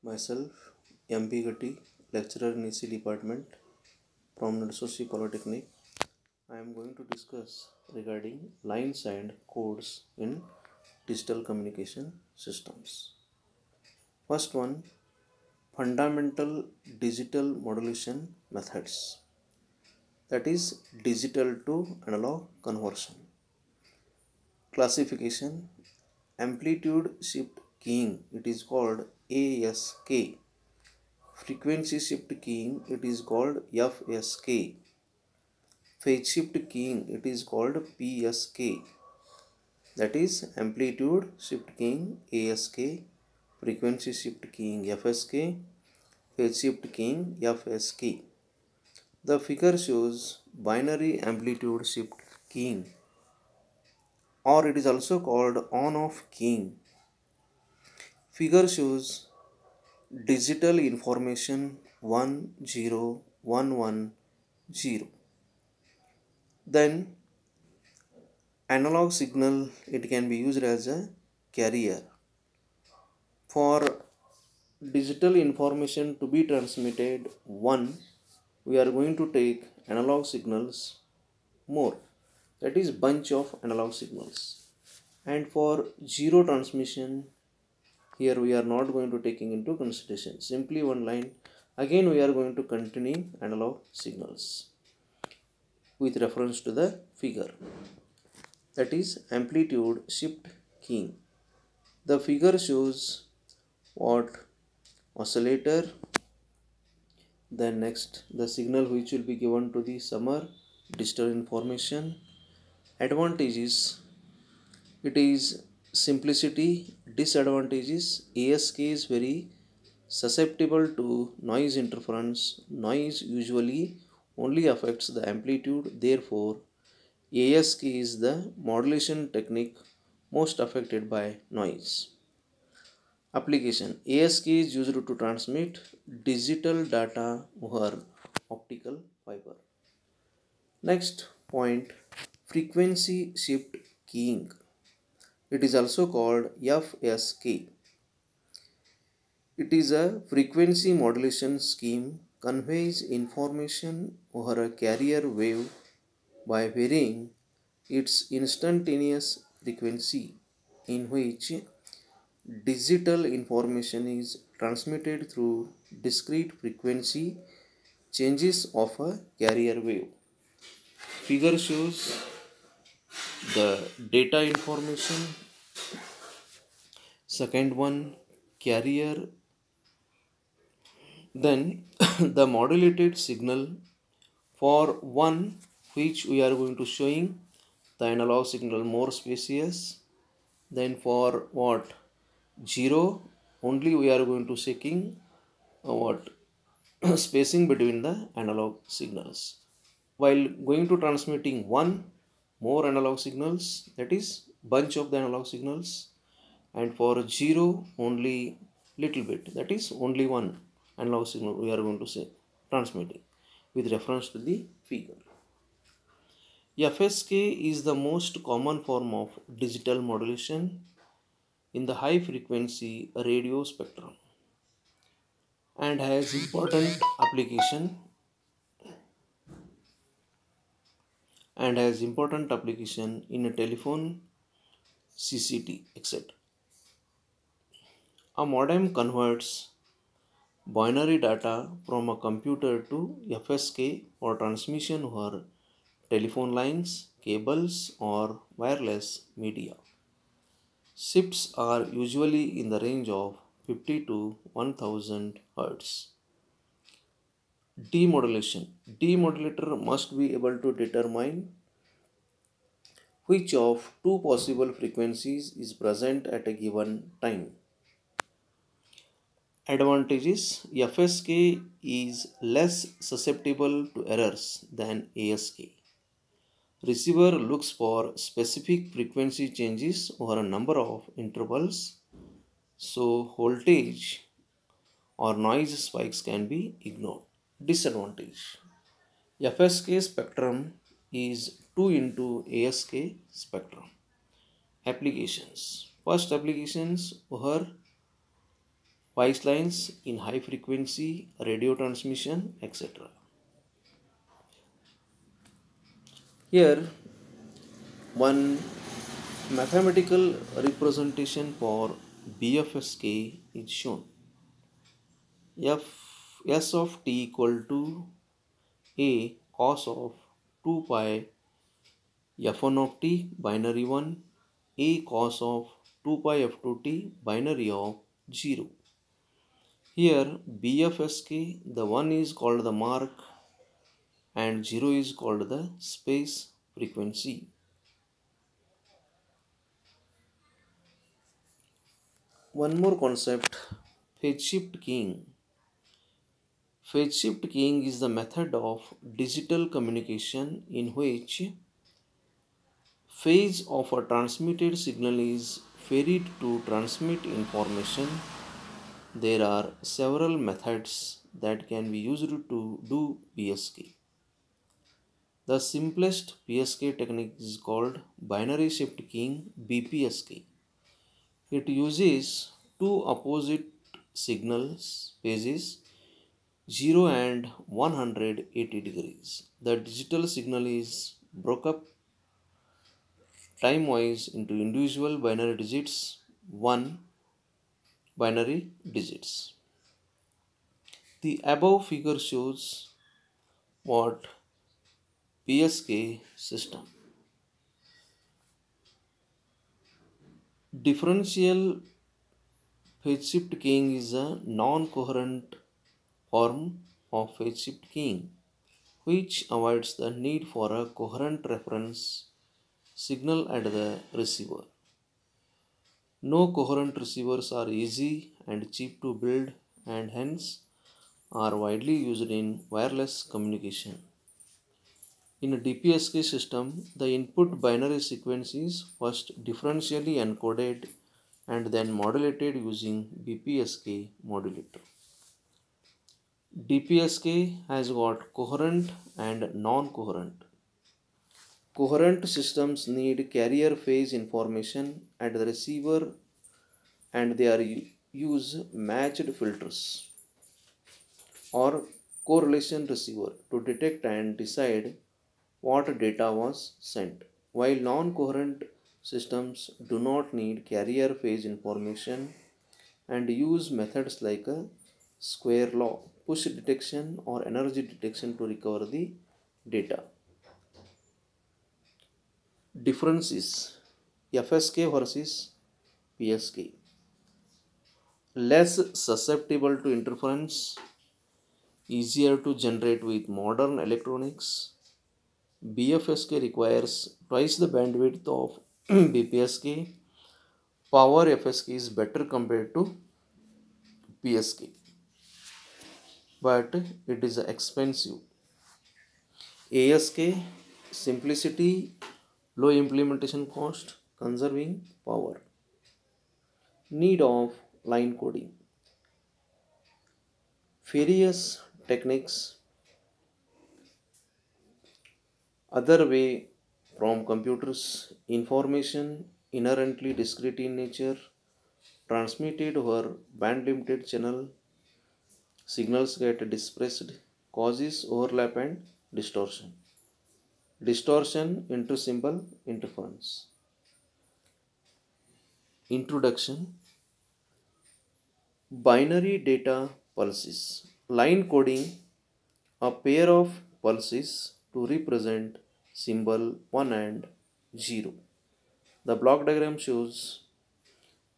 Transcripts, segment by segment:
Myself, MP Gatti, lecturer in EC department from Nadsossi Polytechnic. I am going to discuss regarding lines and codes in digital communication systems. First one, fundamental digital modulation methods. That is digital to analog conversion. Classification, amplitude shift keying, it is called ASK. Frequency shift keying, it is called FSK. Phase shift keying, it is called PSK. That is amplitude shift keying ASK, frequency shift keying FSK, phase shift keying FSK. The figure shows binary amplitude shift keying, or it is also called on-off keying. Figure shows digital information 10110. Then analog signal, it can be used as a carrier. For digital information to be transmitted, we are going to take analog signals more, that is bunch of analog signals. And for zero transmission, here we are not going to taking into consideration, simply one line. Again we are going to continue analog signals with reference to the figure, that is amplitude shift keying. The figure shows what oscillator, then next the signal which will be given to the summer digital information. Advantages, it is simplicity. Disadvantages, ASK is very susceptible to noise interference. Noise usually only affects the amplitude, therefore ASK is the modulation technique most affected by noise. Application, ASK is used to transmit digital data over optical fiber. Next point, frequency shift keying. It is also called FSK. It is a frequency modulation scheme, conveys information over a carrier wave by varying its instantaneous frequency, in which digital information is transmitted through discrete frequency changes of a carrier wave. Figure shows the data information. Second one, carrier. Then the modulated signal. For one, which we are going to showing the analog signal more spacious. Then for what, 0, only we are going to checking what spacing between the analog signals. While going to transmitting 1, more analog signals, that is bunch of the analog signals. And for 0, only little bit, that is only one analog signal we are going to say transmitting, with reference to the figure. FSK is the most common form of digital modulation in the high frequency radio spectrum and has important application in a telephone, CCT, etc. A modem converts binary data from a computer to FSK for transmission over telephone lines, cables, or wireless media. Shifts are usually in the range of 50 to 1000 Hz. Demodulation. Demodulator must be able to determine which of two possible frequencies is present at a given time. Advantages, FSK is less susceptible to errors than ASK. Receiver looks for specific frequency changes over a number of intervals, so voltage or noise spikes can be ignored. Disadvantage, FSK spectrum is 2 into ASK spectrum. Applications. First applications over pipelines in high frequency radio transmission, etc. Here one mathematical representation for BFSK is shown. F S of t equal to a cos of 2 pi f1 of t binary 1 a cos of 2 pi f2t binary of 0. Here BFSK, the 1 is called the mark and 0 is called the space frequency. One more concept, phase shift keying. Phase shift keying is the method of digital communication in which phase of a transmitted signal is varied to transmit information. There are several methods that can be used to do PSK. The simplest PSK technique is called binary shift keying BPSK. It uses two opposite signals phases 0 and 180 degrees. The digital signal is broken up time-wise into individual binary digits, 1 binary digits. The above figure shows what PSK system. Differential phase shift keying is a non-coherent form of phase shift keying which avoids the need for a coherent reference signal at the receiver. No coherent receivers are easy and cheap to build and hence are widely used in wireless communication. In a DPSK system, the input binary sequence is first differentially encoded and then modulated using BPSK modulator. DPSK has got coherent and non-coherent. Coherent systems need carrier phase information at the receiver and they are use matched filters or correlation receiver to detect and decide what data was sent. While non-coherent systems do not need carrier phase information and use methods like a square law, push detection or energy detection to recover the data. Differences FSK versus PSK. Less susceptible to interference, easier to generate with modern electronics. BFSK requires twice the bandwidth of BPSK. Power FSK is better compared to PSK, but it is expensive. ASK, simplicity, low implementation cost, conserving power. Need of line coding. Various techniques. Other way from computers, information inherently discrete in nature, transmitted over band limited channel, signals get dispersed, causes overlap and distortion. Distortion into symbol interference. Introduction. Binary data pulses. Line coding, a pair of pulses to represent symbol 1 and 0. The block diagram shows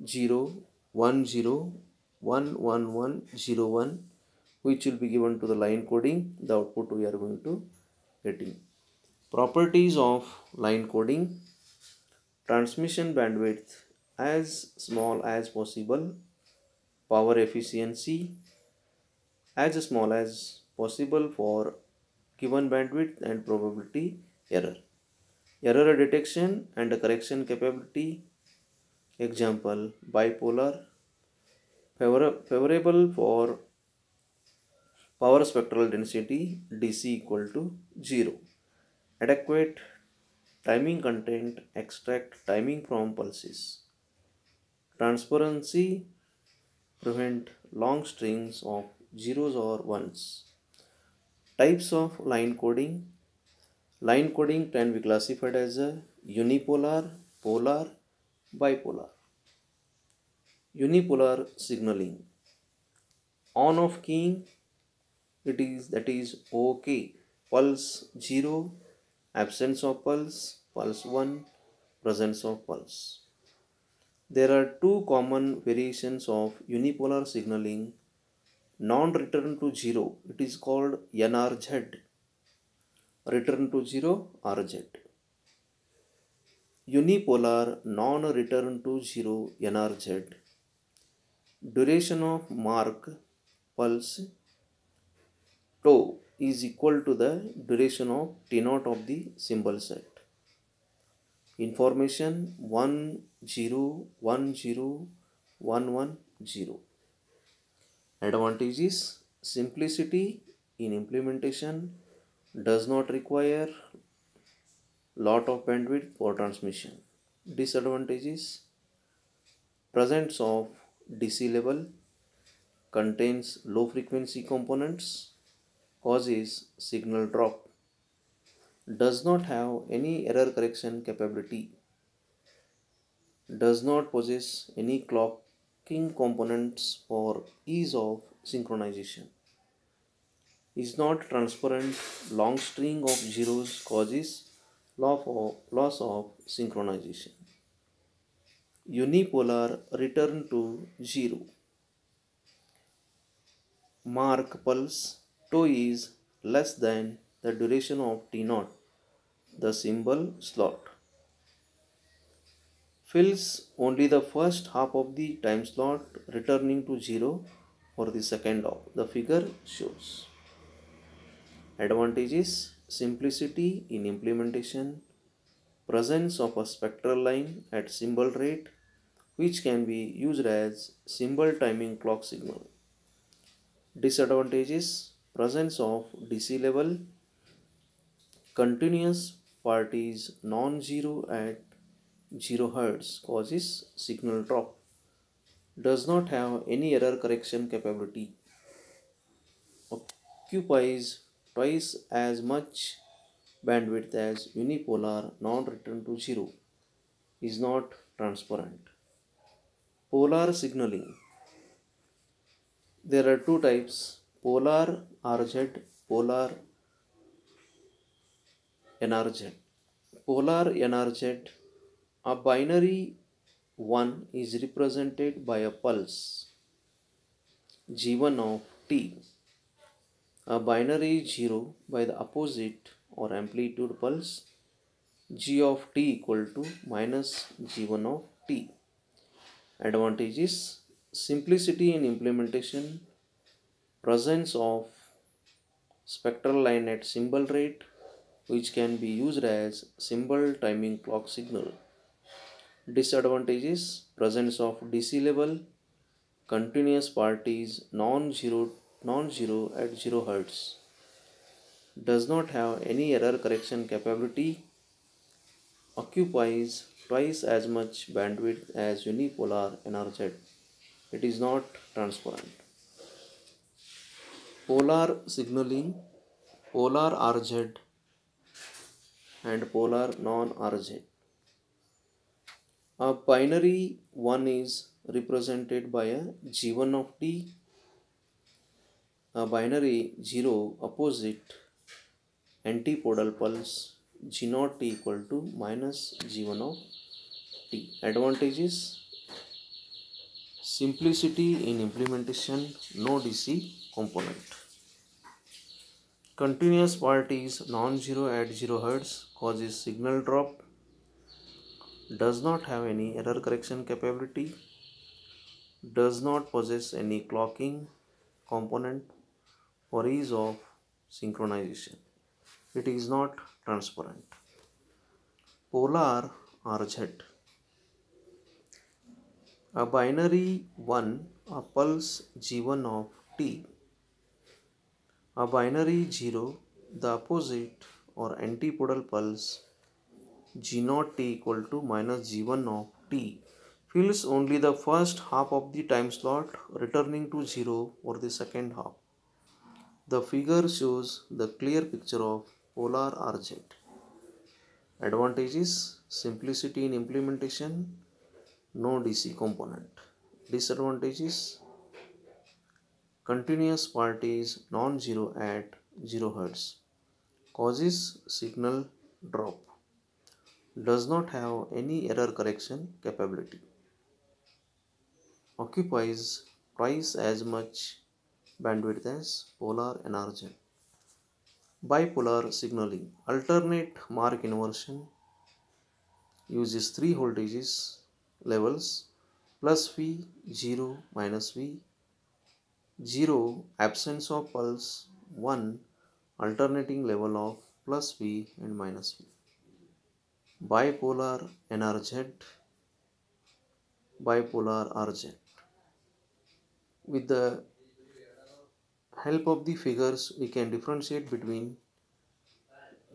0, 1, 0, 1, 1, 1, 0, 1, which will be given to the line coding. The output we are going to getting. Properties of line coding. Transmission bandwidth as small as possible. Power efficiency as small as possible for given bandwidth and probability error. Error detection and correction capability. Example, bipolar, favorable for power spectral density DC equal to 0. Adequate timing content, extract timing from pulses. Transparency, prevent long strings of zeros or ones. Types of line coding. Line coding can be classified as a unipolar, polar, bipolar. Unipolar signaling. On off keying, that is OK. Pulse 0, absence of pulse, pulse 1, presence of pulse. There are two common variations of unipolar signaling. Non-return to 0, it is called NRZ. Return to 0, RZ. Unipolar non-return to 0, NRZ. Duration of mark pulse tau is equal to the duration of T0 of the symbol set. Information 1 0 1 0 1 1 0. Advantages: simplicity in implementation, does not require lot of bandwidth for transmission. Disadvantages: presence of DC level, contains low frequency components, causes signal drop, does not have any error correction capability, does not possess any clocking components for ease of synchronization, is not transparent, long string of zeros causes loss of synchronization. Unipolar return to 0. Mark pulse tau is less than the duration of T0, the symbol slot. Fills only the first half of the time slot, returning to 0 for the second half. The figure shows. Advantages: simplicity in implementation, presence of a spectral line at symbol rate which can be used as symbol timing clock signal. Disadvantages: presence of DC level, continuous parties non-zero at 0 Hz causes signal drop, does not have any error correction capability, occupies twice as much bandwidth as unipolar non-return to 0, is not transparent. Polar signaling. There are two types: polar RZ, polar NRZ. Polar NRZ, a binary 1 is represented by a pulse G1 of T, a binary 0 by the opposite or amplitude pulse G of T equal to minus G1 of T. Advantages: simplicity in implementation, presence of spectral line at symbol rate which can be used as symbol timing clock signal. Disadvantages: presence of DC level, continuous parties non-zero at 0 Hz, does not have any error correction capability, occupies twice as much bandwidth as unipolar NRZ. It is not transparent. Polar signaling, polar RZ and polar non-RZ. A binary 1 is represented by a G1 of T, a binary 0 opposite antipodal pulse G0 T equal to minus G1 of T. Advantages: simplicity in implementation, no DC component. Continuous parties non-zero at 0 Hz causes signal drop, does not have any error correction capability, does not possess any clocking component for ease of synchronization. It is not transparent. Polar RZ, a binary 1, a pulse G1 of T, a binary 0, the opposite or antipodal pulse G0 T equal to minus G1 of T fills only the first half of the time slot, returning to 0 for the second half. The figure shows the clear picture of polar RZ. Advantages: simplicity in implementation, no DC component. Disadvantages: continuous part is non-zero at 0 Hz, causes signal drop, does not have any error correction capability, occupies twice as much bandwidth as polar NRZ. Bipolar signaling, alternate mark inversion, uses three voltages levels plus V, 0, minus V, 0, absence of pulse, 1, alternating level of plus V and minus V. Bipolar NRZ, bipolar RZ. With the help of the figures, we can differentiate between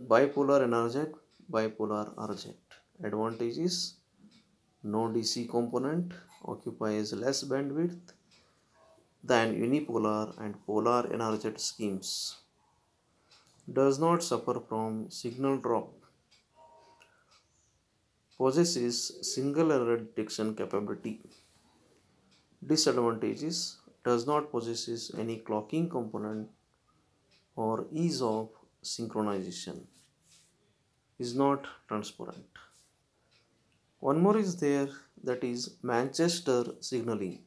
bipolar NRZ, bipolar RZ. Advantages: no DC component, occupies less bandwidth than unipolar and polar NRZ schemes, does not suffer from signal drop, possesses single error detection capability. Disadvantages: does not possess any clocking component or ease of synchronization, is not transparent. One more is there, that is Manchester signaling.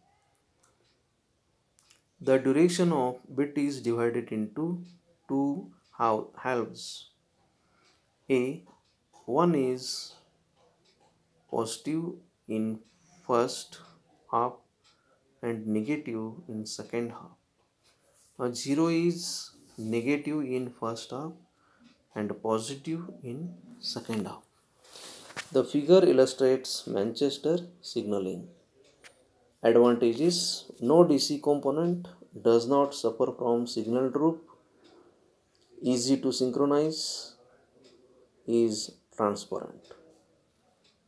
The duration of bit is divided into two halves. One is positive in first half and negative in second half. A 0 is negative in first half and positive in second half. The figure illustrates Manchester signaling. Advantages: no DC component, does not suffer from signal droop, easy to synchronize, is transparent.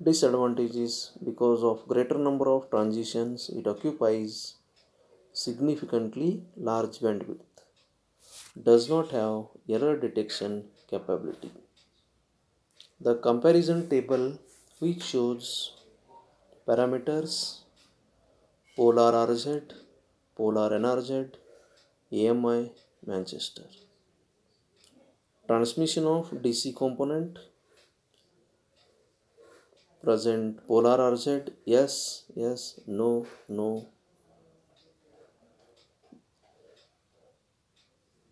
Disadvantages: because of greater number of transitions, it occupies significantly large bandwidth, does not have error detection capability. The comparison table, which shows parameters polar RZ, polar NRZ, AMI, Manchester. Transmission of DC component, present polar RZ, yes, yes, no, no.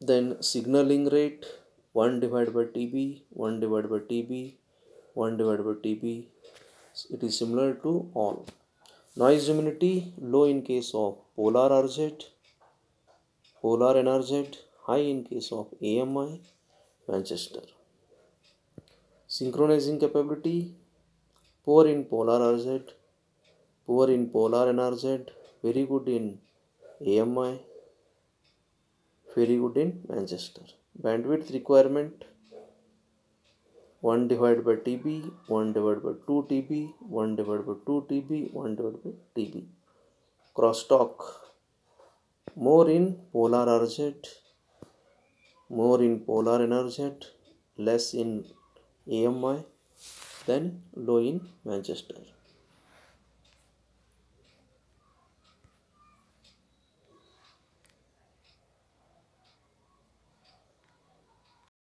Then signaling rate, 1 divided by TB, 1 divided by TB, 1 divided by TB. It is similar to all. Noise immunity, low in case of polar RZ, polar NRZ, high in case of AMI, Manchester. Synchronizing capability, poor in polar RZ, poor in polar NRZ, very good in AMI, very good in Manchester. Bandwidth requirement, 1 divided by TB, 1 divided by 2 TB, 1 divided by 2 TB, 1 divided by TB. Crosstalk, more in polar RZ, more in polar NRZ, less in AMI, then low in Manchester.